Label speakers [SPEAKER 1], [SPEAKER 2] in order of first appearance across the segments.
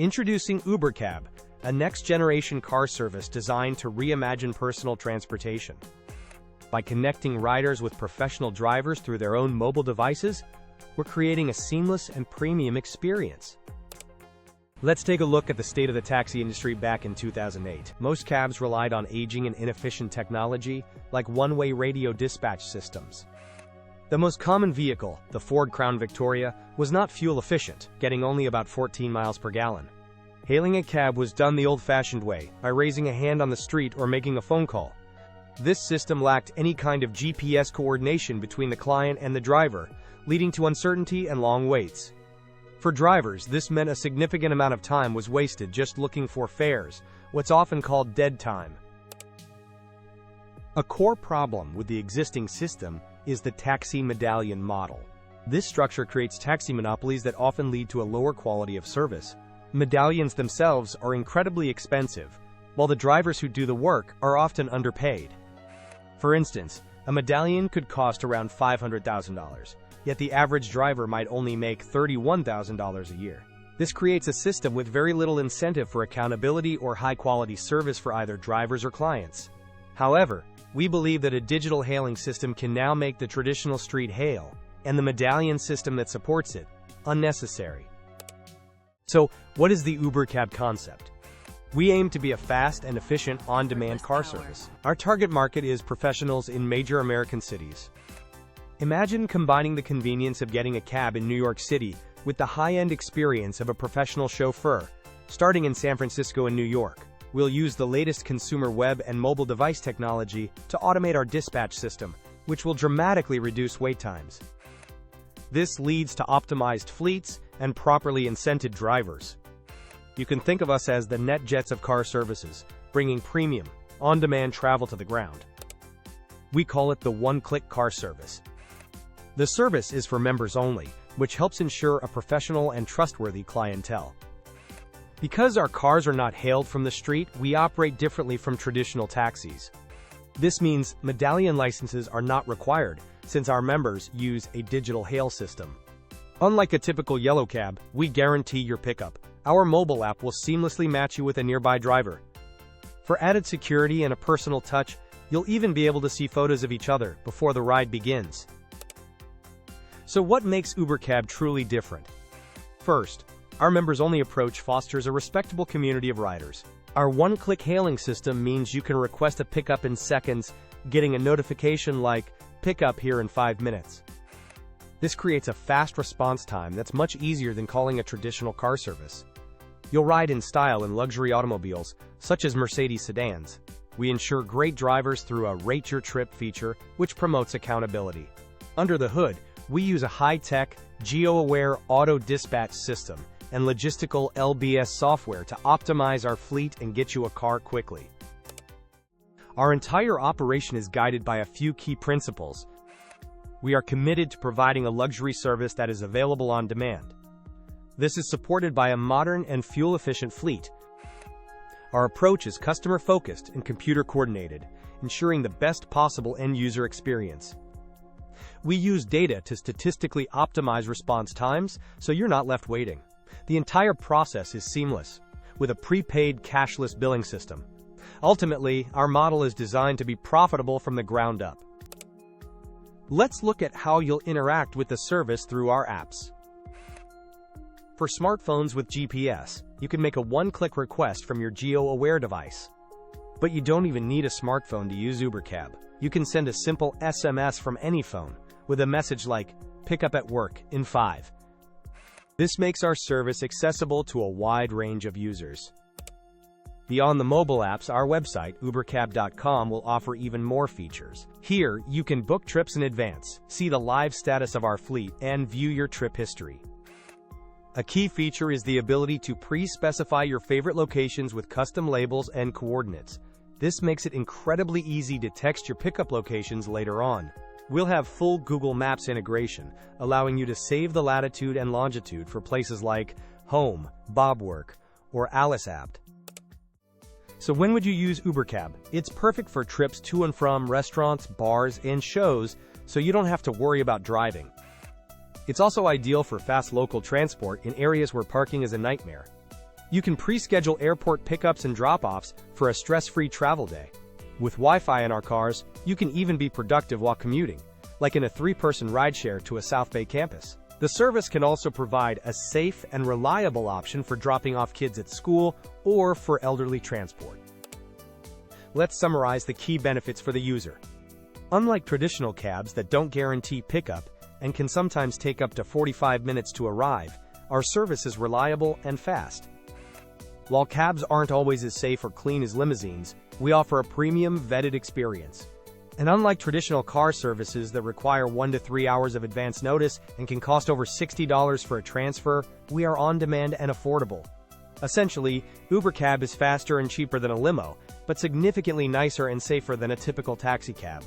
[SPEAKER 1] Introducing UberCab, a next-generation car service designed to reimagine personal transportation. By connecting riders with professional drivers through their own mobile devices, we're creating a seamless and premium experience. Let's take a look at the state of the taxi industry back in 2008. Most cabs relied on aging and inefficient technology, like one-way radio dispatch systems. The most common vehicle, the Ford Crown Victoria, was not fuel efficient, getting only about 14 miles per gallon. Hailing a cab was done the old-fashioned way, by raising a hand on the street or making a phone call. This system lacked any kind of GPS coordination between the client and the driver, leading to uncertainty and long waits. For drivers, this meant a significant amount of time was wasted just looking for fares, what's often called dead time. A core problem with the existing system is the taxi medallion model. This structure creates taxi monopolies that often lead to a lower quality of service. Medallions themselves are incredibly expensive, while the drivers who do the work are often underpaid. For instance, a medallion could cost around $500,000, yet the average driver might only make $31,000 a year. This creates a system with very little incentive for accountability or high-quality service for either drivers or clients. However, we believe that a digital hailing system can now make the traditional street hail, and the medallion system that supports it, unnecessary. So, what is the UberCab concept? We aim to be a fast and efficient on-demand car service. Our target market is professionals in major American cities. Imagine combining the convenience of getting a cab in New York City with the high-end experience of a professional chauffeur, starting in San Francisco and New York. We'll use the latest consumer web and mobile device technology to automate our dispatch system, which will dramatically reduce wait times. This leads to optimized fleets and properly incented drivers. You can think of us as the NetJets of car services, bringing premium, on-demand travel to the ground. We call it the one-click car service. The service is for members only, which helps ensure a professional and trustworthy clientele. Because our cars are not hailed from the street, we operate differently from traditional taxis. This means medallion licenses are not required, since our members use a digital hail system. Unlike a typical yellow cab, we guarantee your pickup. Our mobile app will seamlessly match you with a nearby driver. For added security and a personal touch, you'll even be able to see photos of each other before the ride begins. So what makes UberCab truly different? First, our members-only approach fosters a respectable community of riders. Our one-click hailing system means you can request a pickup in seconds, getting a notification like, "Pick up here in 5 minutes." This creates a fast response time that's much easier than calling a traditional car service. You'll ride in style in luxury automobiles, such as Mercedes Sedans. We ensure great drivers through a Rate Your Trip feature, which promotes accountability. Under the hood, we use a high-tech, geo-aware auto dispatch system and logistical LBS software to optimize our fleet and get you a car quickly. Our entire operation is guided by a few key principles. We are committed to providing a luxury service that is available on demand. This is supported by a modern and fuel-efficient fleet. Our approach is customer-focused and computer-coordinated, ensuring the best possible end-user experience. We use data to statistically optimize response times, so you're not left waiting. The entire process is seamless, with a prepaid cashless billing system. Ultimately, our model is designed to be profitable from the ground up. Let's look at how you'll interact with the service through our apps. For smartphones with GPS, you can make a one-click request from your geo-aware device. But you don't even need a smartphone to use UberCab. You can send a simple SMS from any phone, with a message like, "Pick up at work in 5." This makes our service accessible to a wide range of users. Beyond the mobile apps, our website, ubercab.com, will offer even more features. Here, you can book trips in advance, see the live status of our fleet, and view your trip history. A key feature is the ability to pre-specify your favorite locations with custom labels and coordinates. This makes it incredibly easy to text your pickup locations later on. We'll have full Google Maps integration, allowing you to save the latitude and longitude for places like home, Bobwork, or Alice Apt. So when would you use UberCab? It's perfect for trips to and from restaurants, bars, and shows, so you don't have to worry about driving. It's also ideal for fast local transport in areas where parking is a nightmare. You can pre-schedule airport pickups and drop-offs for a stress-free travel day. With Wi-Fi in our cars, you can even be productive while commuting, like in a 3-person rideshare to a South Bay campus. The service can also provide a safe and reliable option for dropping off kids at school or for elderly transport. Let's summarize the key benefits for the user. Unlike traditional cabs that don't guarantee pickup and can sometimes take up to 45 minutes to arrive, our service is reliable and fast. While cabs aren't always as safe or clean as limousines, we offer a premium, vetted experience. And unlike traditional car services that require 1 to 3 hours of advance notice and can cost over $60 for a transfer, we are on-demand and affordable. Essentially, UberCab is faster and cheaper than a limo, but significantly nicer and safer than a typical taxi cab.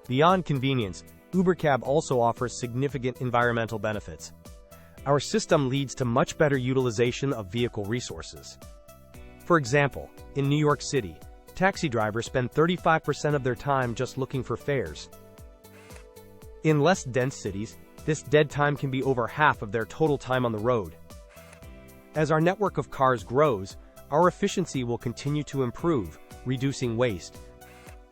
[SPEAKER 1] Beyond convenience, UberCab also offers significant environmental benefits. Our system leads to much better utilization of vehicle resources. For example, in New York City, taxi drivers spend 35% of their time just looking for fares. In less dense cities, this dead time can be over half of their total time on the road. As our network of cars grows, our efficiency will continue to improve, reducing waste.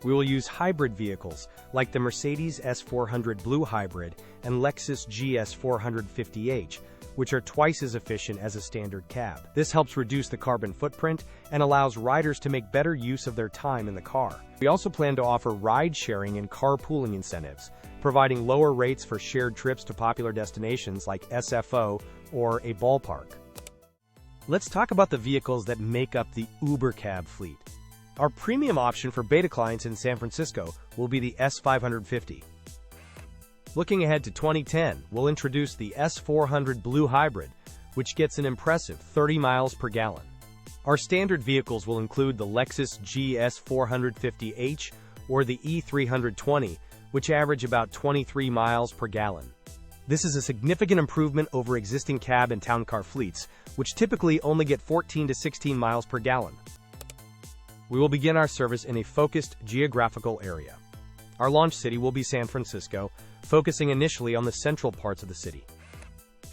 [SPEAKER 1] We will use hybrid vehicles like the Mercedes S400 Blue Hybrid and Lexus GS 450h, which are twice as efficient as a standard cab. This helps reduce the carbon footprint and allows riders to make better use of their time in the car. We also plan to offer ride-sharing and carpooling incentives, providing lower rates for shared trips to popular destinations like SFO or a ballpark. Let's talk about the vehicles that make up the UberCab fleet. Our premium option for beta clients in San Francisco will be the S550. Looking ahead to 2010, we'll introduce the S400 Blue Hybrid, which gets an impressive 30 miles per gallon. Our standard vehicles will include the Lexus GS 450h or the E320, which average about 23 miles per gallon. This is a significant improvement over existing cab and town car fleets, which typically only get 14 to 16 miles per gallon. We will begin our service in a focused geographical area. Our launch city will be San Francisco, focusing initially on the central parts of the city.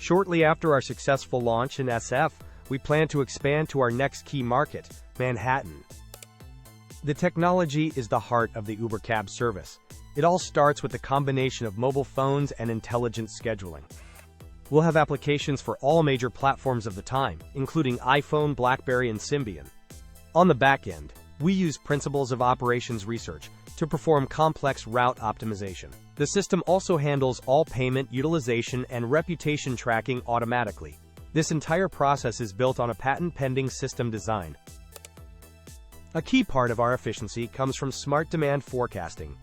[SPEAKER 1] Shortly after our successful launch in SF, we plan to expand to our next key market, Manhattan. The technology is the heart of the UberCab service. It all starts with the combination of mobile phones and intelligent scheduling. We'll have applications for all major platforms of the time, including iPhone, BlackBerry, and Symbian. On the back end, we use principles of operations research to perform complex route optimization. The system also handles all payment, utilization, and reputation tracking automatically. This entire process is built on a patent-pending system design. A key part of our efficiency comes from smart demand forecasting.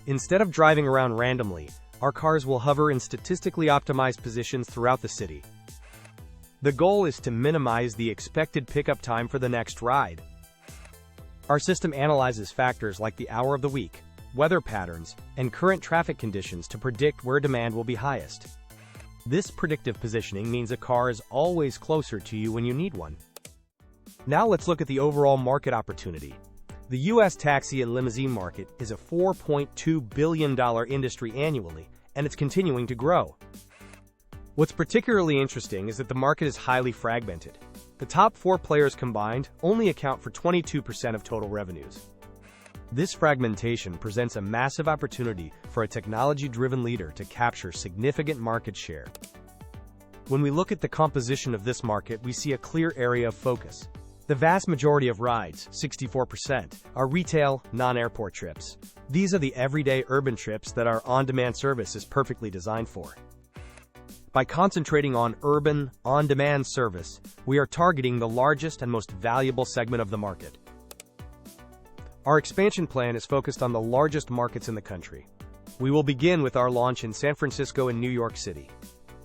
[SPEAKER 1] Instead of driving around randomly, our cars will hover in statistically optimized positions throughout the city. The goal is to minimize the expected pickup time for the next ride. Our system analyzes factors like the hour of the week, weather patterns, and current traffic conditions to predict where demand will be highest. This predictive positioning means a car is always closer to you when you need one. Now let's look at the overall market opportunity. The U.S. taxi and limousine market is a $4.2 billion industry annually, and it's continuing to grow. What's particularly interesting is that the market is highly fragmented. The top 4 players combined only account for 22% of total revenues. This fragmentation presents a massive opportunity for a technology-driven leader to capture significant market share. When we look at the composition of this market, we see a clear area of focus. The vast majority of rides, 64%, are retail, non-airport trips. These are the everyday urban trips that our on-demand service is perfectly designed for. By concentrating on urban, on-demand service, we are targeting the largest and most valuable segment of the market. Our expansion plan is focused on the largest markets in the country. We will begin with our launch in San Francisco and New York City.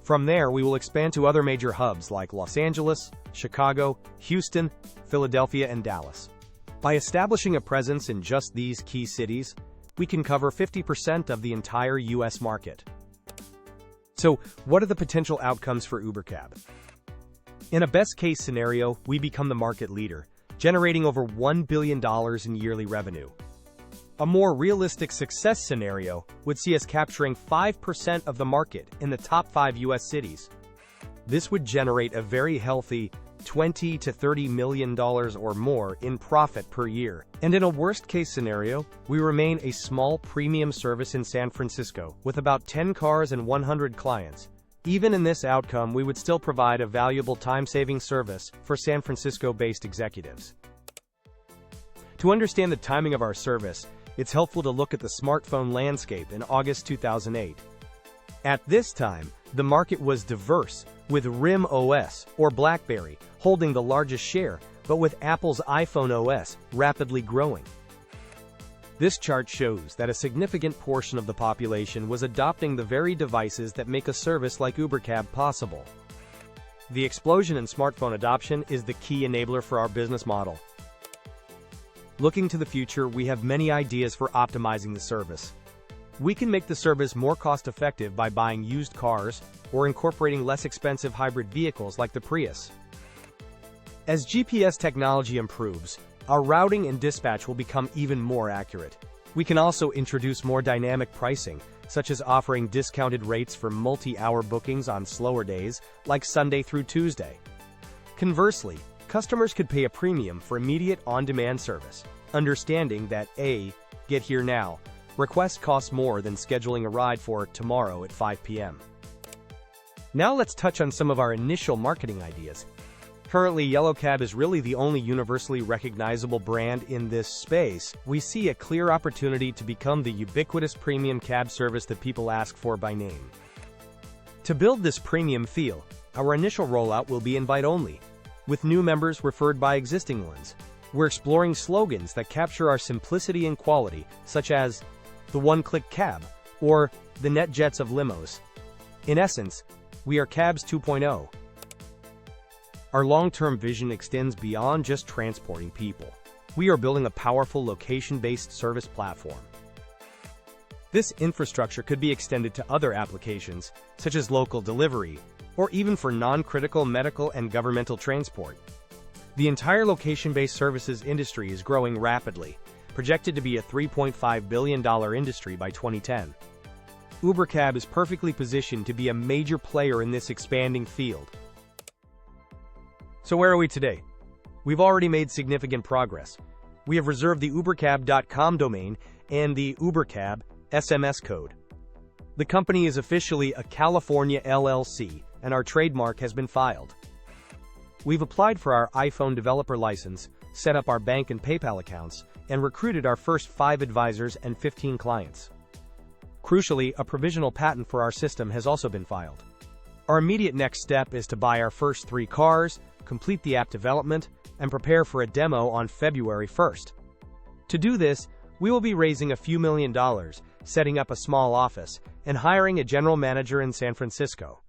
[SPEAKER 1] From there, we will expand to other major hubs like Los Angeles, Chicago, Houston, Philadelphia, and Dallas. By establishing a presence in just these key cities, we can cover 50% of the entire U.S. market. So, what are the potential outcomes for UberCab? In a best-case scenario, we become the market leader, generating over $1 billion in yearly revenue. A more realistic success scenario would see us capturing 5% of the market in the top 5 U.S. cities. This would generate a very healthy $20 to $30 million or more in profit per year. And in a worst-case scenario, we remain a small premium service in San Francisco, with about 10 cars and 100 clients. Even in this outcome, we would still provide a valuable time-saving service for San Francisco-based executives. To understand the timing of our service, it's helpful to look at the smartphone landscape in August 2008. At this time, the market was diverse, with RIM OS, or BlackBerry, holding the largest share, but with Apple's iPhone OS rapidly growing. This chart shows that a significant portion of the population was adopting the very devices that make a service like UberCab possible. The explosion in smartphone adoption is the key enabler for our business model. Looking to the future, we have many ideas for optimizing the service. We can make the service more cost-effective by buying used cars or incorporating less expensive hybrid vehicles like the Prius. As GPS technology improves, our routing and dispatch will become even more accurate. We can also introduce more dynamic pricing, such as offering discounted rates for multi-hour bookings on slower days, like Sunday through Tuesday. Conversely, customers could pay a premium for immediate on-demand service, understanding that a get here now request costs more than scheduling a ride for tomorrow at 5 p.m. Now let's touch on some of our initial marketing ideas. Currently, UberCab is really the only universally recognizable brand in this space. We see a clear opportunity to become the ubiquitous premium cab service that people ask for by name. To build this premium feel, our initial rollout will be invite-only, with new members referred by existing ones. We're exploring slogans that capture our simplicity and quality, such as the one-click cab or the net jets of limos. In essence, we are Cabs 2.0. Our long-term vision extends beyond just transporting people. We are building a powerful location-based service platform. This infrastructure could be extended to other applications, such as local delivery, or even for non-critical medical and governmental transport. The entire location-based services industry is growing rapidly, projected to be a $3.5 billion industry by 2010. UberCab is perfectly positioned to be a major player in this expanding field. So where are we today? We've already made significant progress. We have reserved the ubercab.com domain and the UberCab SMS code. The company is officially a California LLC, and our trademark has been filed. We've applied for our iPhone developer license, set up our bank and PayPal accounts, and recruited our first 5 advisors and 15 clients. Crucially, a provisional patent for our system has also been filed. Our immediate next step is to buy our first 3 cars, complete the app development, and prepare for a demo on February 1st. To do this, we will be raising a few $1 million, setting up a small office, and hiring a general manager in San Francisco.